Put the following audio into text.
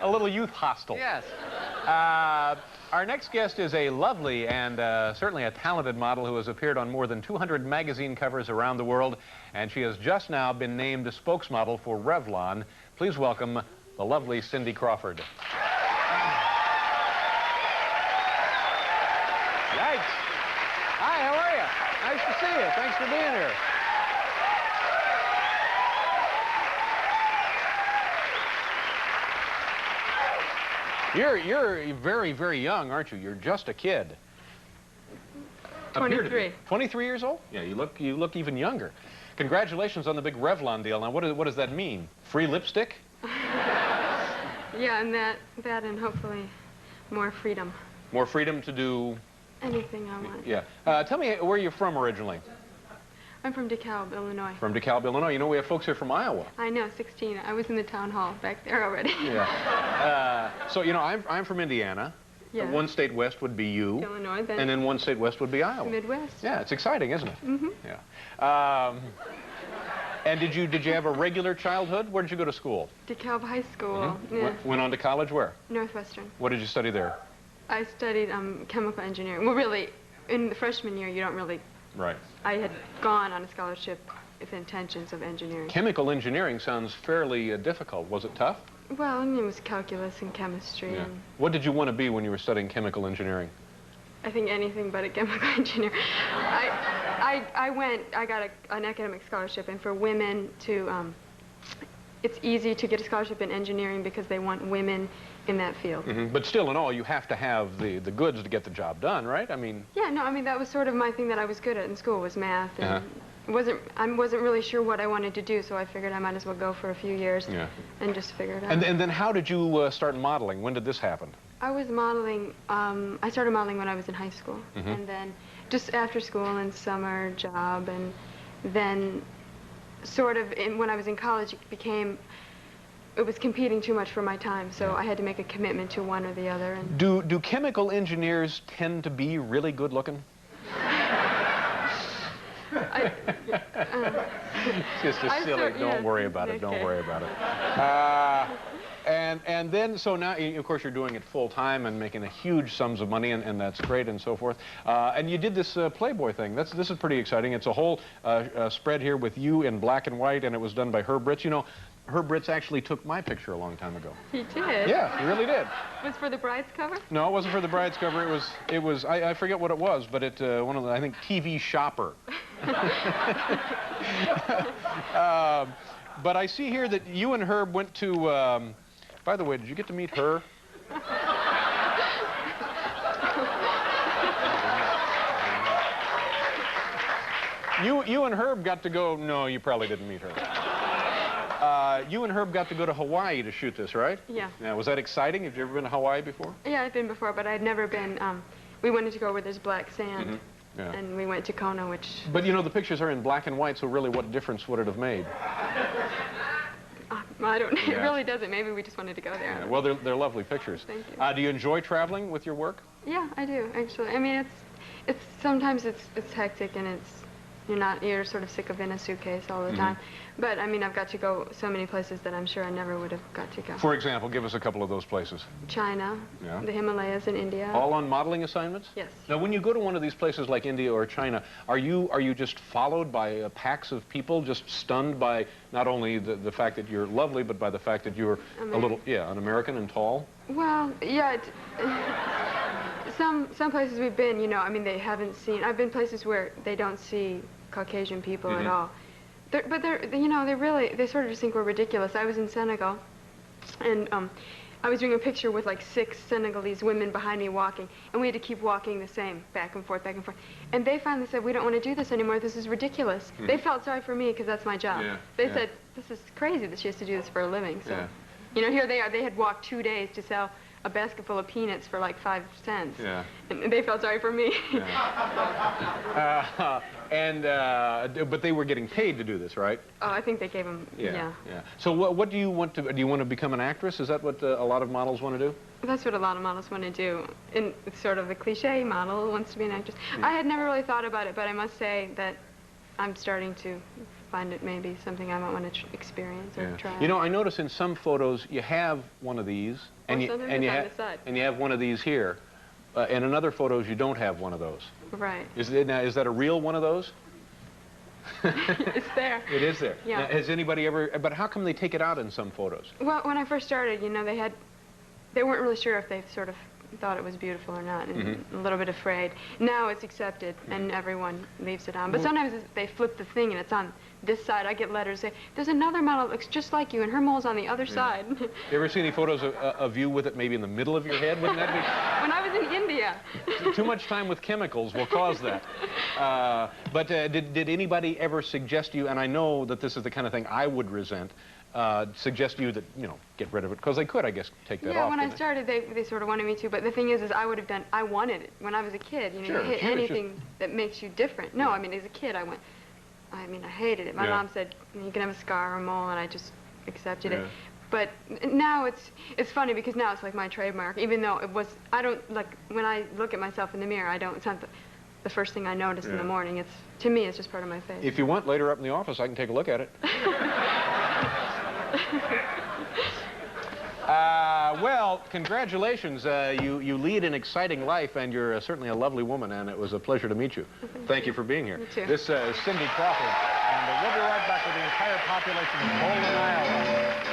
A little youth hostel. Yes. Our next guest is a lovely and certainly a talented model who has appeared on more than 200 magazine covers around the world, and she has just now been named a spokesmodel for Revlon. Please welcome the lovely Cindy Crawford. Yikes. Hi, how are you? Nice to see you. Thanks for being here. You're very, very young, aren't you? You're just a kid. 23. 23 years old? Yeah, you look even younger. Congratulations on the big Revlon deal. Now, what does that mean? Free lipstick? Yeah, and that and hopefully more freedom. More freedom to do anything I want. Yeah. Tell me where you're from originally. I'm from DeKalb, Illinois. From DeKalb, Illinois. You know, we have folks here from Iowa. I know, 16. I was in the town hall back there already. Yeah. So, you know, I'm from Indiana. Yeah. One state west would be you. Illinois, then. And then one state west would be Iowa. Midwest. Yeah, it's exciting, isn't it? Mm-hmm. Yeah. And did you have a regular childhood? Where did you go to school? DeKalb High School. Mm-hmm. Yeah. Went on to college where? Northwestern. What did you study there? I studied chemical engineering. Well, really, in the freshman year, you don't really... Right. I had gone on a scholarship with intentions of engineering. Chemical engineering sounds fairly difficult. Was it tough? Well, I mean, it was calculus and chemistry. Yeah. And What did you want to be when you were studying chemical engineering? I think anything but a chemical engineer. I got an academic scholarship, and for women to, it's easy to get a scholarship in engineering because they want women in that field. Mm-hmm. But still in all, you have to have the goods to get the job done, right? I mean... Yeah, no, I mean, that was sort of my thing that I was good at in school, was math. And I wasn't really sure what I wanted to do, so I figured I might as well go for a few years and just figure it out. And then how did you start modeling? When did this happen? I was modeling, I started modeling when I was in high school. Mm-hmm. And then just after school and summer job, and then sort of when I was in college, it was competing too much for my time, so I had to make a commitment to one or the other. And Do chemical engineers tend to be really good looking? It's just silly. Don't worry about it. Don't worry about it. And then, so now, of course, you're doing it full time and making a huge sums of money, and that's great and so forth. And you did this Playboy thing. This is pretty exciting. It's a whole spread here with you in black and white, and it was done by Herb Ritts. You know, Herb Ritts actually took my picture a long time ago. He did? Yeah, he really did. Was for the bride's cover? No, it wasn't for the bride's cover. It was I forget what it was, but one of the, I think, TV Shopper. But I see here that you and Herb went to, by the way, did you get to meet her? You and Herb got to go, no, you probably didn't meet her. You and Herb got to go to Hawaii to shoot this, right? Yeah. Yeah. Was that exciting? Have you ever been to Hawaii before? Yeah, I've been before, but I'd never been, we wanted to go where there's black sand. Mm-hmm. Yeah. And we went to Kona, which... But, you know, the pictures are in black and white, so really what difference would it have made? I don't know. It really doesn't. Maybe we just wanted to go there. Yeah, well, they're lovely pictures. Thank you. Do you enjoy traveling with your work? Yeah, I do, actually. I mean, sometimes it's hectic, and you're sort of sick of in a suitcase all the time. But, I mean, I've got to go so many places that I'm sure I never would have got to go. For example, give us a couple of those places. China, the Himalayas, and India. All on modeling assignments? Yes. Now, when you go to one of these places like India or China, are you just followed by packs of people, just stunned by not only the fact that you're lovely, but by the fact that you're an American and tall? Well, yeah. Some places we've been, you know, I mean, they haven't seen... I've been places where they don't see Caucasian people at all. But they sort of just think we're ridiculous. I was in Senegal, and I was doing a picture with like 6 Senegalese women behind me walking, and we had to keep walking the same, back and forth, back and forth. And they finally said, we don't want to do this anymore, this is ridiculous. They felt sorry for me because that's my job. They said, this is crazy that she has to do this for a living. So, you know, here they are, they had walked 2 days to sell a basket full of peanuts for like 5 cents. Yeah. And they felt sorry for me. But they were getting paid to do this, right? Oh, I think they gave them, yeah. So what do you want to, do you want to become an actress? Is that what a lot of models want to do? That's what a lot of models want to do. And it's sort of the cliche model wants to be an actress. I had never really thought about it, but I must say that I'm starting to find it maybe something I might want to experience or try. You know, I notice in some photos you have one of these, and you have one of these here. And in other photos, you don't have one of those. Right. Is that a real one of those? It's there. It is there. Yeah. Now, has anybody ever? But how come they take it out in some photos? Well, when I first started, you know, they weren't really sure if they sort of thought it was beautiful or not, and a little bit afraid. Now it's accepted, and everyone leaves it on. But sometimes they flip the thing, and it's on this side. I get letters saying, "There's another model that looks just like you, and her mole's on the other side." You ever see any photos of you with it maybe in the middle of your head? Wouldn't that be? When I was in India. Too much time with chemicals will cause that. But did anybody ever suggest you? And I know that this is the kind of thing I would resent. Suggest you that, you know, get rid of it, because they could, I guess, take that off. Yeah, when I started, they sort of wanted me to, but the thing is I would have done, I wanted it when I was a kid, you know, anything that makes you different. No, I mean, as a kid, I hated it. My mom said, you can have a scar or a mole, and I just accepted it. But now it's funny, because now it's like my trademark, even though it was, I don't, like, when I look at myself in the mirror, it's not the first thing I notice in the morning. To me, it's just part of my face. If you want, later up in the office, I can take a look at it. Well, congratulations. You lead an exciting life, and you're certainly a lovely woman, and it was a pleasure to meet you. Thank you for being here. You too. This is Cindy Crawford, and we'll be right back with the entire population of Bowling, Iowa.